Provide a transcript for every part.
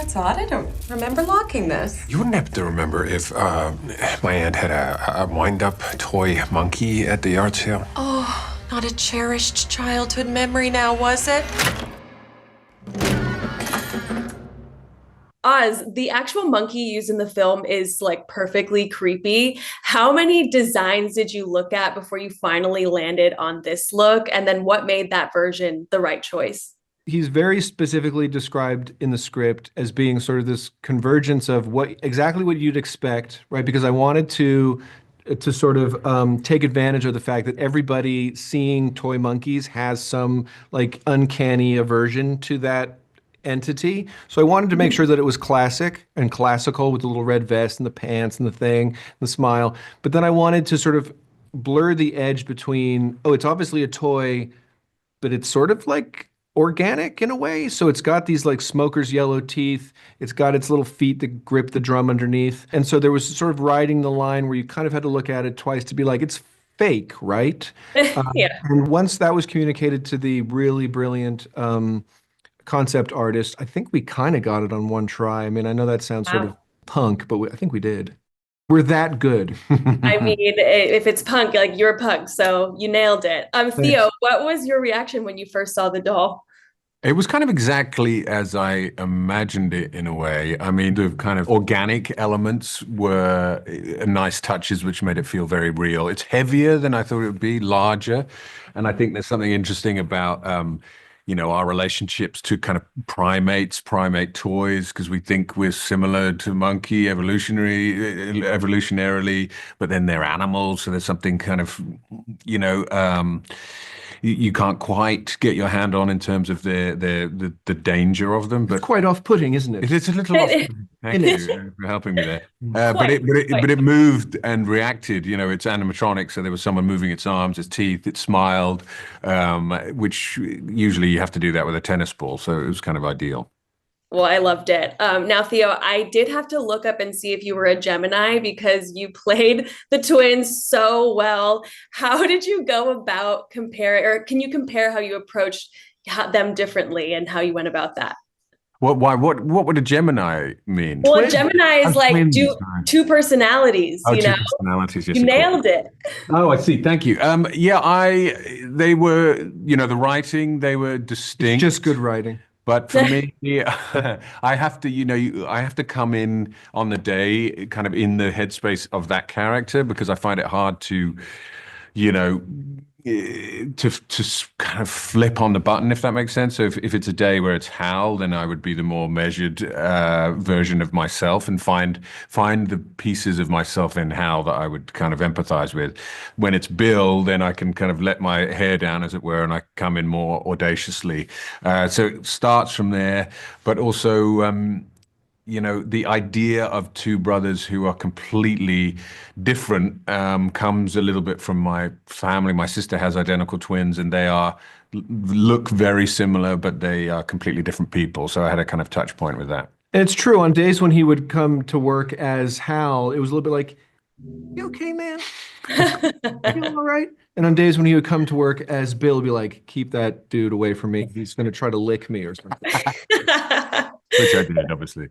That's odd. I don't remember locking this. You wouldn't happen to remember if my aunt had a wind-up toy monkey at the yard sale? Oh, not a cherished childhood memory now, was it? Oz, the actual monkey used in the film is like perfectly creepy. How many designs did you look at before you finally landed on this look? And then what made that version the right choice? He's very specifically described in the script as being sort of this convergence of exactly what you'd expect, right? Because I wanted to sort of take advantage of the fact that everybody seeing toy monkeys has some like uncanny aversion to that entity. So I wanted to make sure that it was classic and classical with the little red vest and the pants and the thing, and the smile. But then I wanted to sort of blur the edge between, oh, it's obviously a toy, but it's sort of like organic in a way. So it's got these like smoker's yellow teeth. It's got its little feet that grip the drum underneath. And so there was sort of riding the line where you kind of had to look at it twice to be like, it's fake, right? Yeah. And once that was communicated to the really brilliant concept artist, I think we kind of got it on one try. I mean, I know that sounds sort of Wow. punk, but I think we did. We're that good. I mean, if it's punk, like you're a punk, so you nailed it. Theo, Thanks. what was your reaction when you first saw the doll? It was kind of exactly as I imagined it in a way. I mean, the kind of organic elements were nice touches, which made it feel very real. It's heavier than I thought it would be, larger. And I think there's something interesting about, our relationships to kind of primates, primate toys, because we think we're similar to monkey evolutionarily, but then they're animals. So there's something kind of, you know, you can't quite get your hand on in terms of the danger of them, It's but quite off-putting, isn't it? it is a little off. Thank It you for helping me there. Quite, quite. But it moved and reacted. You know, it's animatronic, so there was someone moving its arms, its teeth, it smiled, which usually you have to do that with a tennis ball. So it was kind of ideal. Well, I loved it. Now, Theo, I did have to look up and see if you were a Gemini because you played the twins so well. How did you go about comparing, or can you compare how you approached them differently and how you went about that? What would a Gemini mean? Well, a Twins. Gemini is like Twins, do sorry. two personalities, Oh, you two know? personalities. Yes, You of course. nailed it. Oh, I see. Thank you. They were, the writing, they were distinct. Just good writing. But for me, I have to, I have to come in on the day, kind of in the headspace of that character, because I find it hard to, you know, kind of flip on the button, if that makes sense. So if it's a day where it's Hal, then I would be the more measured version of myself and find the pieces of myself in Hal that I would kind of empathize with. When it's Bill, then I can kind of let my hair down, as it were, and I come in more audaciously. So it starts from there, but also the idea of two brothers who are completely different comes a little bit from my family. My sister has identical twins, and they look very similar, but they are completely different people. So I had a kind of touch point with that. And it's true, on days when he would come to work as Hal, it was a little bit like, you okay, man? You all right? And on days when he would come to work as Bill, it'd be like, keep that dude away from me. He's going to try to lick me or something. Which I did, obviously.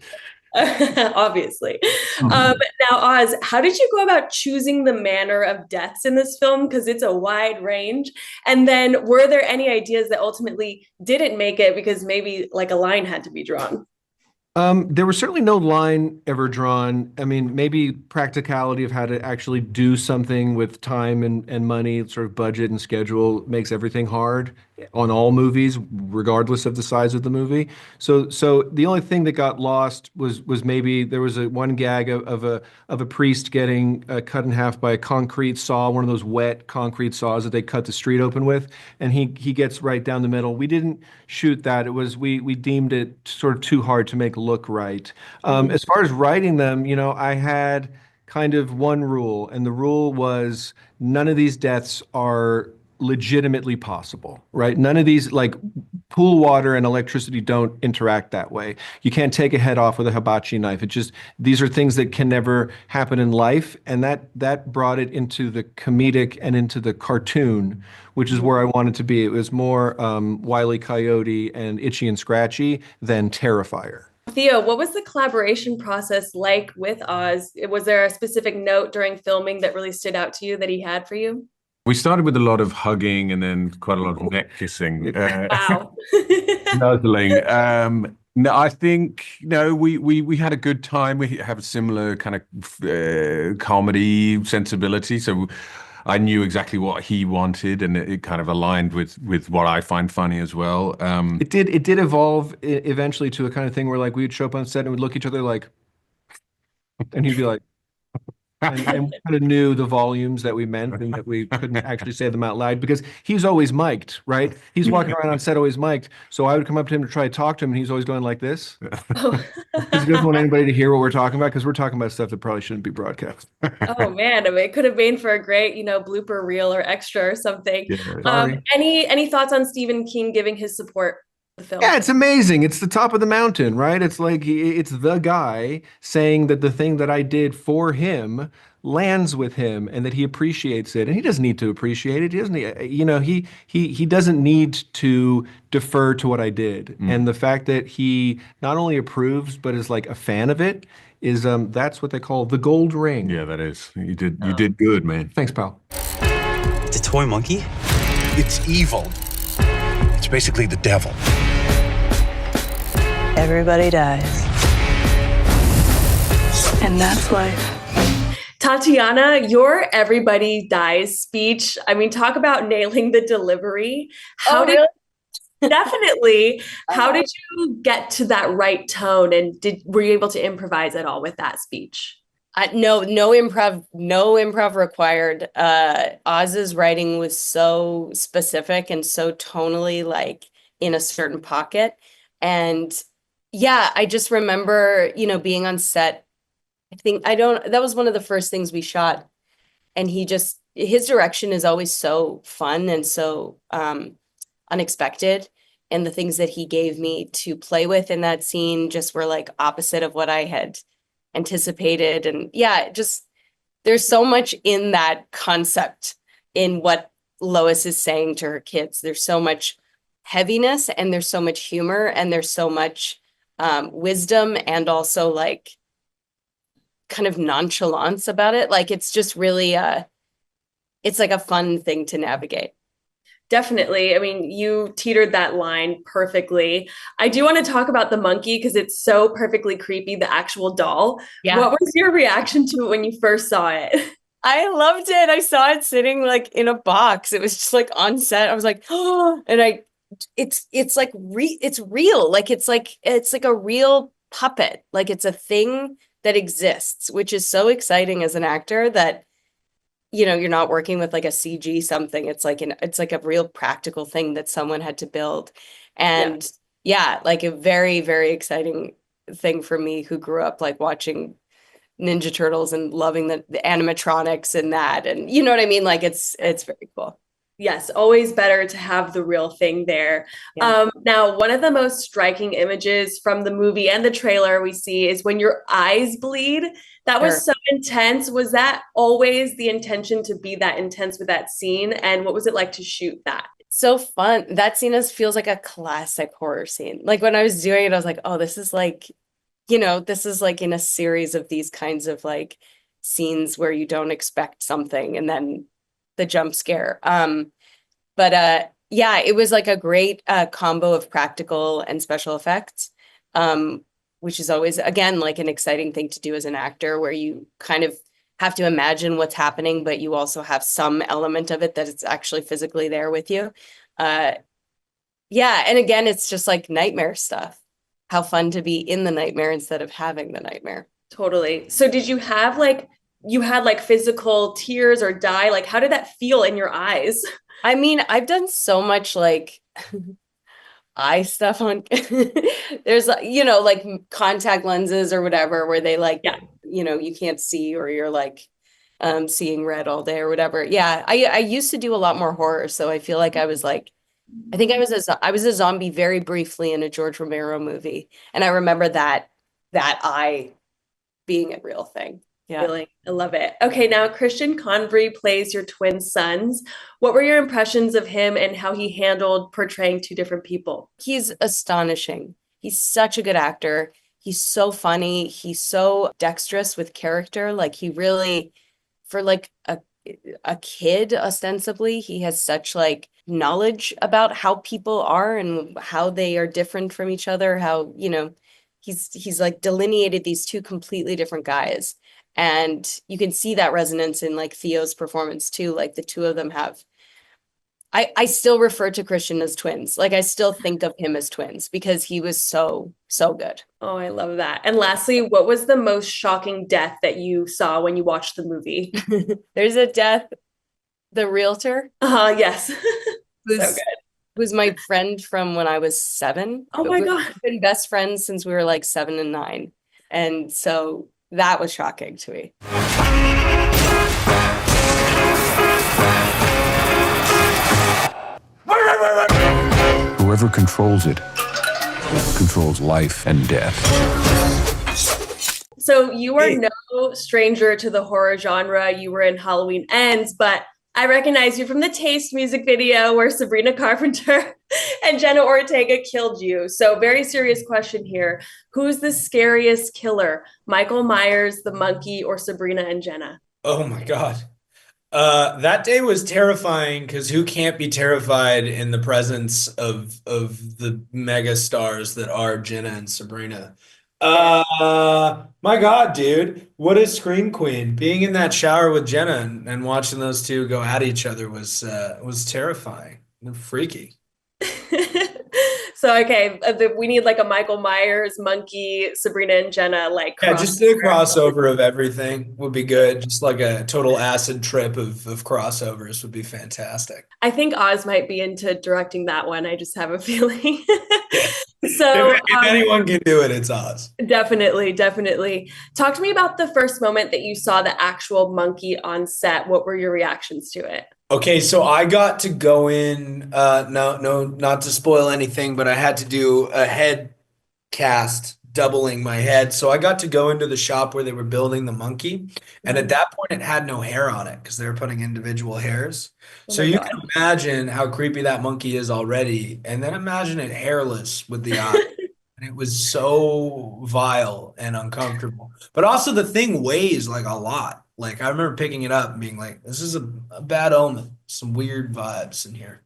Obviously. Now, Oz, how did you go about choosing the manner of deaths in this film? Because it's a wide range. And then were there any ideas that ultimately didn't make it because maybe like a line had to be drawn? There was certainly no line ever drawn. I mean, maybe practicality of how to actually do something with time and money, sort of budget and schedule makes everything hard on all movies, regardless of the size of the movie. So the only thing that got lost was maybe there was one gag of a priest getting cut in half by a concrete saw, one of those wet concrete saws that they cut the street open with, and he gets right down the middle. We didn't shoot that. It was we deemed it sort of too hard to make look right. As far as writing them, I had kind of one rule, and the rule was none of these deaths are legitimately possible, right? None of these, like pool water and electricity don't interact that way. You can't take a head off with a hibachi knife. These are things that can never happen in life. And that brought it into the comedic and into the cartoon, which is where I wanted to be. It was more Wile E. Coyote and Itchy and Scratchy than Terrifier. Theo, what was the collaboration process like with Oz? Was there a specific note during filming that really stood out to you that he had for you? We started with a lot of hugging and then quite a lot of neck kissing, Wow. nuzzling. No, I think no, we had a good time. We have a similar kind of comedy sensibility, so I knew exactly what he wanted, and it kind of aligned with what I find funny as well. It did evolve eventually to a kind of thing where like we would show up on set and we'd look at each other like, and he'd be like, and we kind of knew the volumes that we meant and that we couldn't actually say them out loud because he's always mic'd, right? He's walking around on set always mic'd. So I would come up to him to try to talk to him and he's always going like this. Oh. Because he doesn't want anybody to hear what we're talking about because we're talking about stuff that probably shouldn't be broadcast. Oh man, I mean, it could have been for a great, blooper reel or extra or something. Yeah. Sorry. Any thoughts on Stephen King giving his support to the film? Yeah, it's amazing. It's the top of the mountain, right? It's like it's the guy saying that the thing that I did for him lands with him and that he appreciates it. And he doesn't need to appreciate it. He doesn't he doesn't need to defer to what I did. And the fact that he not only approves but is like a fan of it is that's what they call the gold ring. Yeah, that is. You did good, man. Thanks, pal. The toy monkey? It's evil. It's basically the devil. Everybody dies. And that's life. Tatiana, your everybody dies speech. I mean, talk about nailing the delivery. Really? Definitely. How did you get to that right tone and were you able to improvise at all with that speech? No improv required. Oz's writing was so specific and so tonally like in a certain pocket. And yeah, I just remember, being on set. That was one of the first things we shot. And his direction is always so fun and so unexpected. And the things that he gave me to play with in that scene just were like opposite of what I had anticipated. And yeah, there's so much in that concept in what Lois is saying to her kids. There's so much heaviness and there's so much humor and there's so much wisdom and also like kind of nonchalance about it. Like it's just really it's like a fun thing to navigate. Definitely. I mean, you teetered that line perfectly. I do want to talk about the monkey because it's so perfectly creepy, the actual doll. Yeah. What was your reaction to it when you first saw it? I loved it. I saw it sitting like in a box. It was just like on set. I was like, oh, and it's real. Like it's like a real puppet. Like it's a thing that exists, which is so exciting as an actor that you're not working with like a CG something. It's like a real practical thing that someone had to build. And yeah, like a very, very exciting thing for me who grew up like watching Ninja Turtles and loving the animatronics and that. And you know what I mean? Like it's very cool. Yes, always better to have the real thing there. Yeah. Now, one of the most striking images from the movie and the trailer we see is when your eyes bleed. That was so intense. Was that always the intention to be that intense with that scene? And what was it like to shoot that? So fun. That scene feels like a classic horror scene. Like when I was doing it, I was like, oh, this is like, this is like in a series of these kinds of like scenes where you don't expect something and then the jump scare. But yeah, it was like a great combo of practical and special effects, which is always, again, like an exciting thing to do as an actor where you kind of have to imagine what's happening, but you also have some element of it that it's actually physically there with you. Yeah. And again, it's just like nightmare stuff. How fun to be in the nightmare instead of having the nightmare. Totally. So did you have you had like physical tears or dye? Like, how did that feel in your eyes? I mean, I've done so much like eye stuff on, there's, like contact lenses or whatever, where they like, you can't see or you're like seeing red all day or whatever. Yeah. I used to do a lot more horror. So I feel like I was like, I think I was a zombie very briefly in a George Romero movie. And I remember that eye being a real thing. Yeah. Really, I love it. Okay, now Christian Convery plays your twin sons. What were your impressions of him and how he handled portraying two different people? He's astonishing. He's such a good actor. he's so funny. He's so dexterous with character. Like he really, for like a kid, ostensibly, he has such like knowledge about how people are and how they are different from each other, how, he's like delineated these two completely different guys. And you can see that resonance in like Theo's performance too. Like the two of them have, I still refer to Christian as twins. Like I still think of him as twins because he was so, so good. Oh, I love that. And lastly, what was the most shocking death that you saw when you watched the movie? There's a death, the realtor, Yes. who's, So good. who's my friend from when I was 7. Oh my We've God. been best friends since we were like 7 and 9. And so that was shocking to me. Whoever controls it controls life and death. So you are no stranger to the horror genre. You were in Halloween Ends, but I recognize you from the Taste music video where Sabrina Carpenter and Jenna Ortega killed you. So very serious question here. Who's the scariest killer? Michael Myers, the monkey, or Sabrina and Jenna? Oh my God. That day was terrifying because who can't be terrified in the presence of the mega stars that are Jenna and Sabrina? My God, dude, what a scream queen. Being in that shower with Jenna and watching those two go at each other was terrifying and freaky. So, okay, we need like a Michael Myers, monkey, Sabrina and Jenna, like Yeah, just a crossover of everything would be good. Just like a total acid trip of crossovers would be fantastic. I think Oz might be into directing that one. I just have a feeling. So if anyone can do it, it's Oz. Definitely, definitely. Talk to me about the first moment that you saw the actual monkey on set. What were your reactions to it? Okay, so I got to go in, no, not to spoil anything, but I had to do a head cast doubling my head. So I got to go into the shop where they were building the monkey. And at that point, it had no hair on it because they were putting individual hairs. So you can imagine how creepy that monkey is already. And then imagine it hairless with the eye. And it was so vile and uncomfortable. But also the thing weighs like a lot. Like I remember picking it up and being like, this is a bad omen. Some weird vibes in here.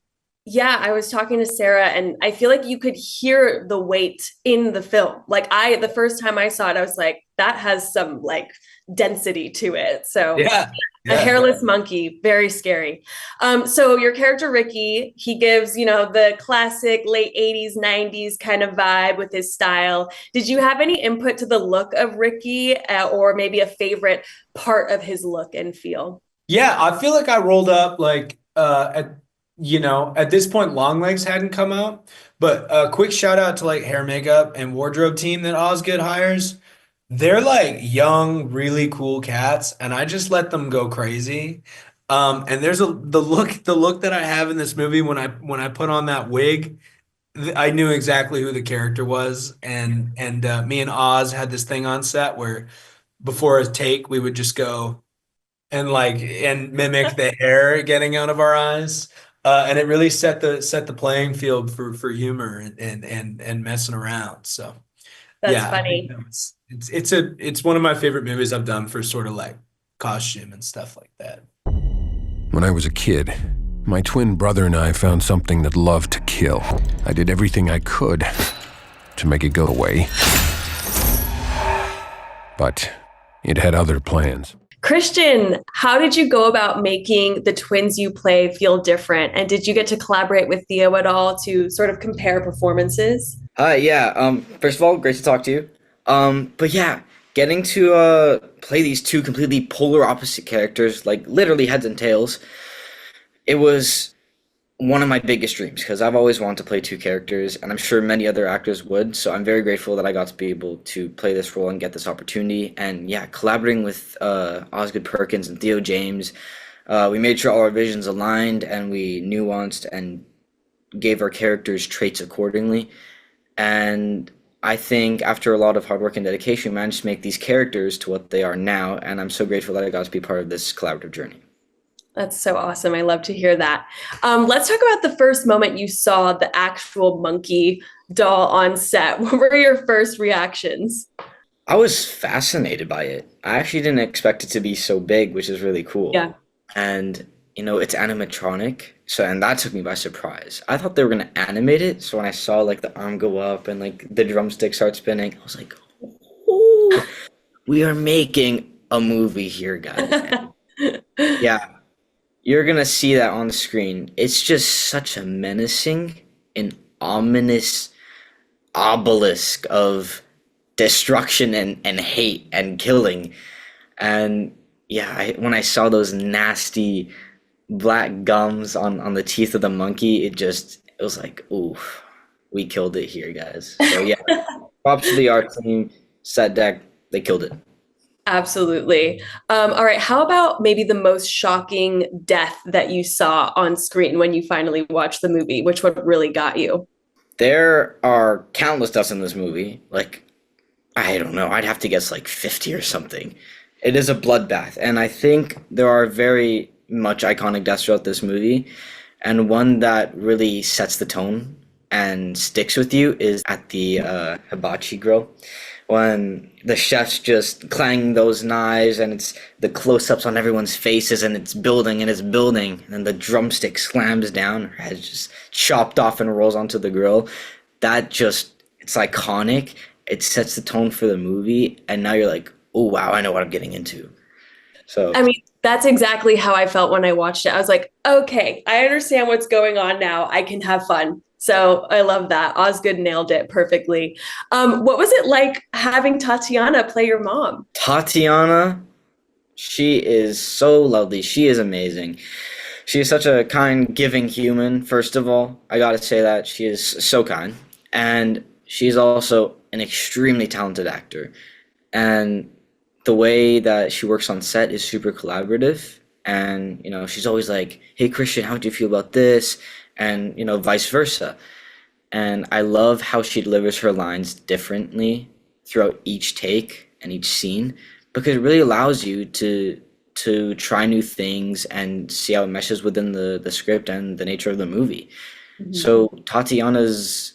Yeah, I was talking to Sarah and I feel like you could hear the weight in the film. Like the first time I saw it, I was like, that has some like density to it. So Yeah. a hairless monkey, very scary. So your character Ricky, he gives, the classic late 80s, 90s kind of vibe with his style. Did you have any input to the look of Ricky or maybe a favorite part of his look and feel? Yeah, I feel like I rolled up like at this point long legs hadn't come out, but a quick shout out to like hair, makeup, and wardrobe team that Osgood hires. They're like young, really cool cats, and I just let them go crazy. And there's the look that I have in this movie when I put on that wig, I knew exactly who the character was, and me and Oz had this thing on set where before a take we would just go and mimic the hair getting out of our eyes. And it really set the playing field for humor and messing around. So That's funny. It's one of my favorite movies I've done for sort of like costume and stuff like that. When I was a kid, my twin brother and I found something that loved to kill. I did everything I could to make it go away. But it had other plans. Christian, how did you go about making the twins you play feel different? And did you get to collaborate with Theo at all to sort of compare performances? First of all, great to talk to you. But yeah, getting to play these two completely polar opposite characters, like literally heads and tails, it was one of my biggest dreams because I've always wanted to play two characters, and I'm sure many other actors would. So I'm very grateful that I got to be able to play this role and get this opportunity. And yeah, collaborating with Oz Perkins and Theo James, we made sure all our visions aligned and we nuanced and gave our characters traits accordingly. And I think after a lot of hard work and dedication, we managed to make these characters to what they are now. And I'm so grateful that I got to be part of this collaborative journey. That's so awesome. I love to hear that. Let's talk about the first moment you saw the actual monkey doll on set. What were your first reactions? I was fascinated by it. I actually didn't expect it to be so big, which is really cool. Yeah. And it's animatronic, so and that took me by surprise. I thought they were gonna animate it, so when I saw like the arm go up and like the drumstick start spinning, I was like, "Oh, we are making a movie here, guys." Yeah, you're gonna see that on the screen. It's just such a menacing and ominous obelisk of destruction and hate and killing. And yeah, when I saw those nasty black gums on the teeth of the monkey, it was like, ooh, we killed it here, guys. So yeah, props to the art team, set deck, they killed it. Absolutely. All right. How about maybe the most shocking death that you saw on screen when you finally watched the movie? Which one really got you? There are countless deaths in this movie. Like, I don't know, I'd have to guess like 50 or something. It is a bloodbath, and I think there are very much iconic deaths throughout this movie, and one that really sets the tone and sticks with you is at the hibachi grill when the chef's just clanging those knives and it's the close-ups on everyone's faces and it's building and then the drumstick slams down, her head's just chopped off and rolls onto the grill. It's iconic. It sets the tone for the movie, and now you're like, oh wow, I know what I'm getting into. So I mean, that's exactly how I felt when I watched it. I was like, okay, I understand what's going on now. I can have fun. So I love that. Osgood nailed it perfectly. What was it like having Tatiana play your mom? Tatiana, she is so lovely. She is amazing. She is such a kind, giving human, first of all. I gotta say that. She is so kind. And she's also an extremely talented actor. And the way that she works on set is super collaborative. And, she's always like, hey, Christian, how do you feel about this? And, vice versa. And I love how she delivers her lines differently throughout each take and each scene, because it really allows you to try new things and see how it meshes within the script and the nature of the movie. Mm-hmm. So Tatiana's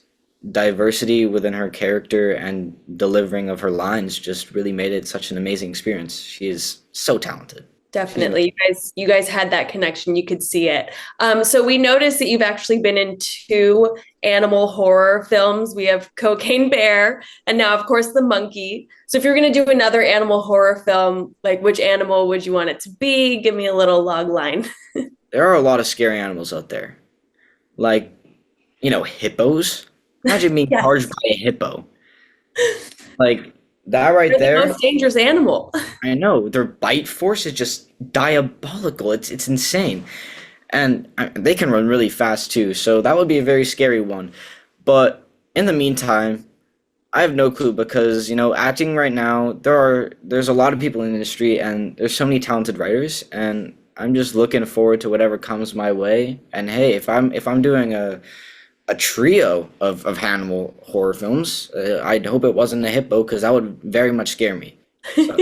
diversity within her character and delivering of her lines just really made it such an amazing experience. She is so talented. Definitely. You guys had that connection. You could see it. So we noticed that you've actually been in 2 animal horror films. We have Cocaine Bear and now, of course, The Monkey. So if you're going to do another animal horror film, like which animal would you want it to be? Give me a little log line. There are a lot of scary animals out there. Like, hippos. Imagine being charged by a hippo. Like, that right They're there. the most dangerous animal. I know. Their bite force is just diabolical. It's insane. And they can run really fast too. So that would be a very scary one. But in the meantime, I have no clue because, acting right now, there's a lot of people in the industry and there's so many talented writers, and I'm just looking forward to whatever comes my way. And hey, if I'm doing a trio of animal horror films, I'd hope it wasn't a hippo, because that would very much scare me. So.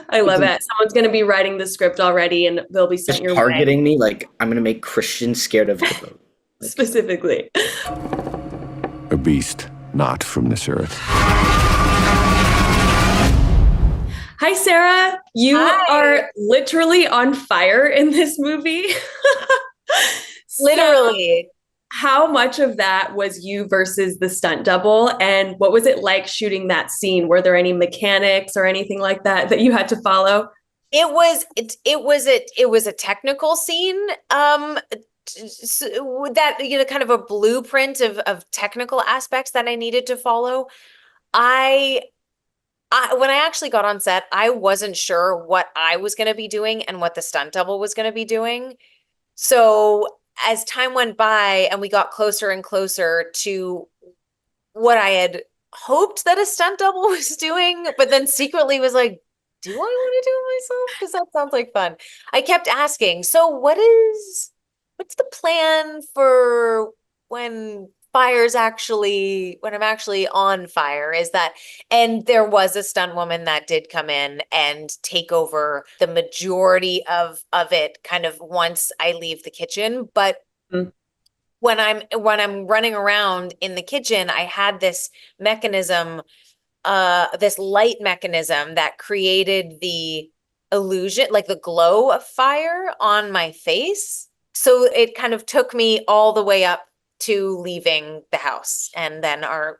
I love it. Someone's going to be writing the script already and they'll be sent your way. Targeting me, like I'm going to make Christian scared of hippo. Specifically. A beast not from this earth. Hi, Sarah. You are literally on fire in this movie. Literally. How much of that was you versus the stunt double? And what was it like shooting that scene? Were there any mechanics or anything like that you had to follow? It was a technical scene. That, kind of a blueprint of technical aspects that I needed to follow. I when I actually got on set, I wasn't sure what I was going to be doing and what the stunt double was going to be doing. So as time went by and we got closer and closer to what I had hoped that a stunt double was doing, but then secretly was like, do I want to do it myself? Because that sounds like fun. I kept asking, so what's the plan for when when I'm actually on fire is that, and there was a stunt woman that did come in and take over the majority of it kind of once I leave the kitchen. But when I'm running around in the kitchen, I had this mechanism, this light mechanism that created the illusion, like the glow of fire on my face. So it kind of took me all the way up to leaving the house, and then our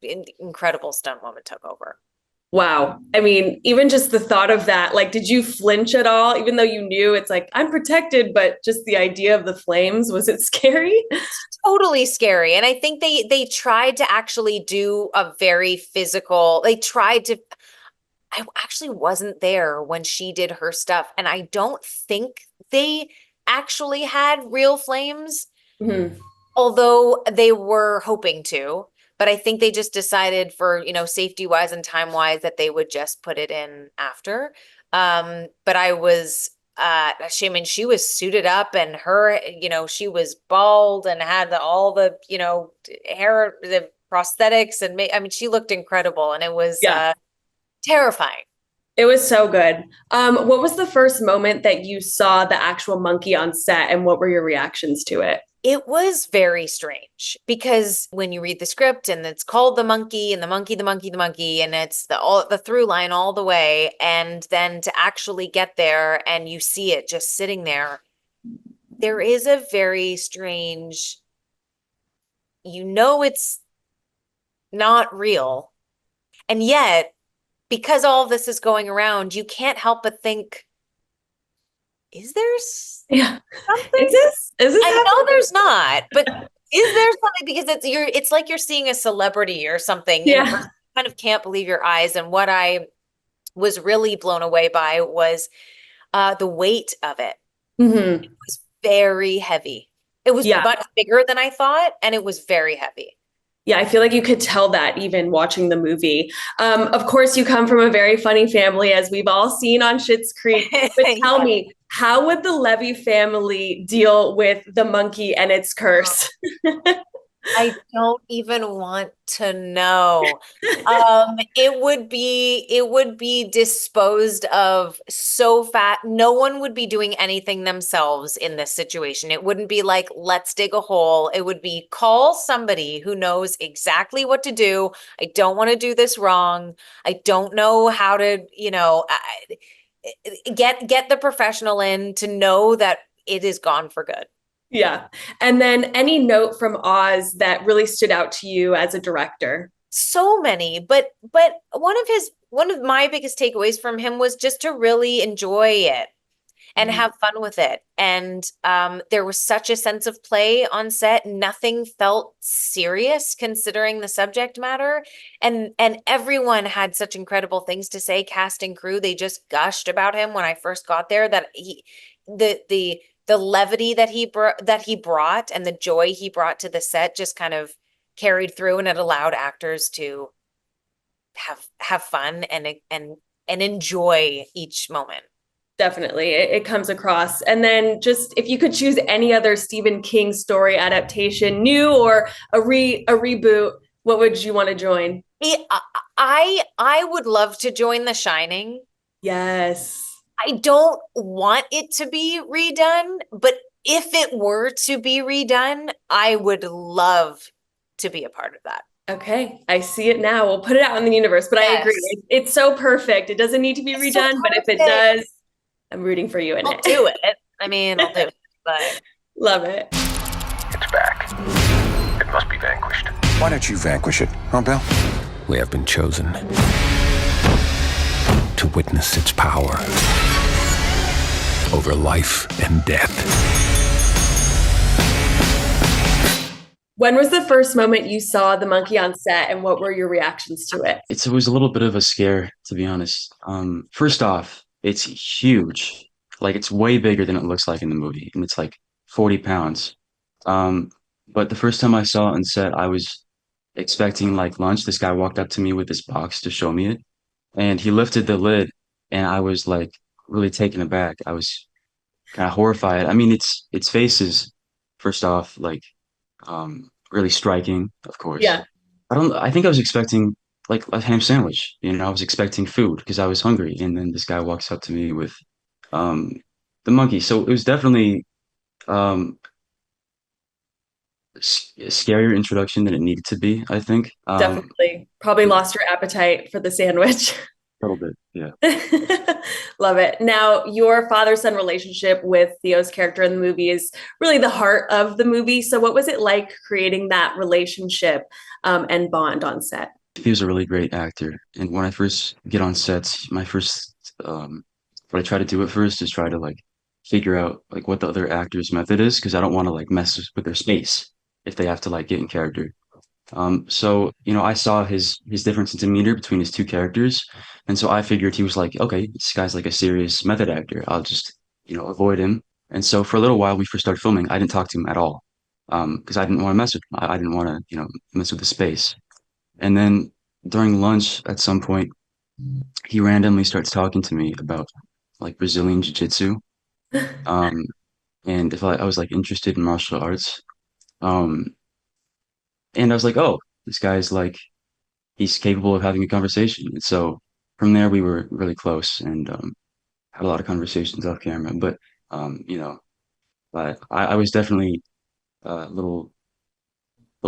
incredible stunt woman took over. Wow. I mean, even just the thought of that, like, did you flinch at all? Even though you knew it's like, I'm protected, but just the idea of the flames, was it scary? Totally scary. And I think they tried to actually do a very physical, I actually wasn't there when she did her stuff, and I don't think they actually had real flames, although they were hoping to. But I think they just decided for, safety wise and time wise that they would just put it in after. But I was, she was suited up, and her, she was bald and had all the, hair, the prosthetics, and she looked incredible, and it was terrifying. It was so good. What was the first moment that you saw the actual monkey on set, and what were your reactions to it? It was very strange because when you read the script and it's called the monkey and the monkey, and it's the through line all the way. And then to actually get there and you see it just sitting there, there is a very strange, it's not real. And yet, because all this is going around, you can't help but think, is there something? Is this I know happening? there's not, but is there something? Because it's like you're seeing a celebrity or something. You kind of can't believe your eyes. And what I was really blown away by was the weight of it. It was very heavy. It was much bigger than I thought, and it was very heavy. Yeah, I feel like you could tell that even watching the movie. Of course, you come from a very funny family, as we've all seen on Schitt's Creek. But tell me, how would the Levy family deal with the monkey and its curse? I don't even want to know. It would be disposed of so fast. No one would be doing anything themselves in this situation. It wouldn't be like, let's dig a hole. It would be call somebody who knows exactly what to do. I don't want to do this wrong. I don't know how to, get the professional in to know that it is gone for good. Yeah. And then any note from Oz that really stood out to you as a director? So many, but one of my biggest takeaways from him was just to really enjoy it and have fun with it. And there was such a sense of play on set. Nothing felt serious considering the subject matter. And everyone had such incredible things to say, cast and crew. They just gushed about him when I first got there, that the levity that he brought and the joy he brought to the set just kind of carried through, and it allowed actors to have fun and enjoy each moment. Definitely. It comes across. And then just if you could choose any other Stephen King story adaptation, new or a reboot, what would you want to join? I would love to join The Shining. Yes. I don't want it to be redone, but if it were to be redone, I would love to be a part of that. Okay, I see it now. We'll put it out in the universe, but I agree. It's so perfect. It doesn't need to be redone, but if it does, I'm rooting for you in it. I'll do it. I mean, I'll do it, but love it. It's back. It must be vanquished. Why don't you vanquish it, huh, Bill? We have been chosen to witness its power over life and death. When was the first moment you saw the monkey on set, and what were your reactions to it? It was a little bit of a scare, to be honest. First off, it's huge. Like, it's way bigger than it looks like in the movie, and it's like 40 pounds. But the first time I saw it on set, I was expecting like lunch. This guy walked up to me with this box to show me it, and he lifted the lid, and I was like really taken aback. I was kind of horrified. I mean, its face is, first off, like really striking, of course. Yeah. I think I was expecting like a ham sandwich. I was expecting food because I was hungry. And then this guy walks up to me with um the monkey. So it was definitely um a scarier introduction than it needed to be, I think. Definitely. Probably lost your appetite for the sandwich. A little bit, yeah. Love it. Now, your father-son relationship with Theo's character in the movie is really the heart of the movie. So what was it like creating that relationship and bond on set? He was a really great actor. And when I first get on sets, my first what I try to do at first is try to like figure out like what the other actor's method is, because I don't want to like mess with their space if they have to like get in character. So I saw his difference in demeanor between his two characters, and so I figured he was like, okay, this guy's like a serious method actor. I'll just avoid him. And so for a little while, we first started filming, I didn't talk to him at all, because I didn't want to mess with him. I didn't want to mess with the space. And then during lunch, at some point, he randomly starts talking to me about like Brazilian jiu-jitsu, um, and if I was like interested in martial arts. Um, and I was like, oh, this guy's like he's capable of having a conversation. And so from there, we were really close and had a lot of conversations off camera. But but I was definitely a little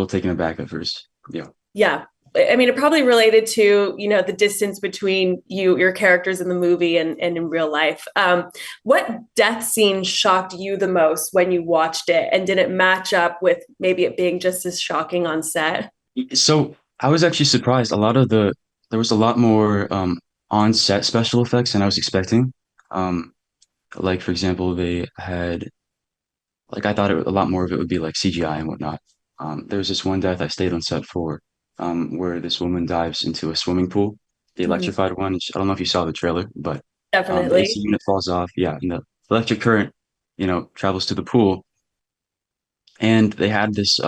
taken aback at first. Yeah. Yeah. I mean, it probably related to, the distance between your characters in the movie and in real life. What death scene shocked you the most when you watched it? And did it match up with maybe it being just as shocking on set? So I was actually surprised. There was a lot more on-set special effects than I was expecting. Um, like for example, they had like I thought a lot more of it would be like CGI and whatnot. There was this one death I stayed on set for, where this woman dives into a swimming pool, the electrified one. I don't know if you saw the trailer, but the Definitely. AC unit falls off. Yeah, and the electric current, travels to the pool, and they had this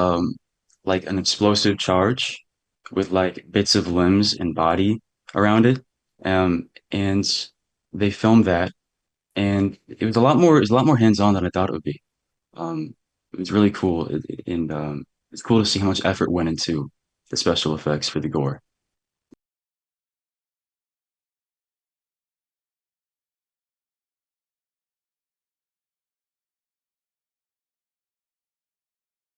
like an explosive charge with like bits of limbs and body around it, and they filmed that, and it was a lot more hands-on than I thought it would be. It was really cool, and it's cool to see how much effort went into the special effects for the gore.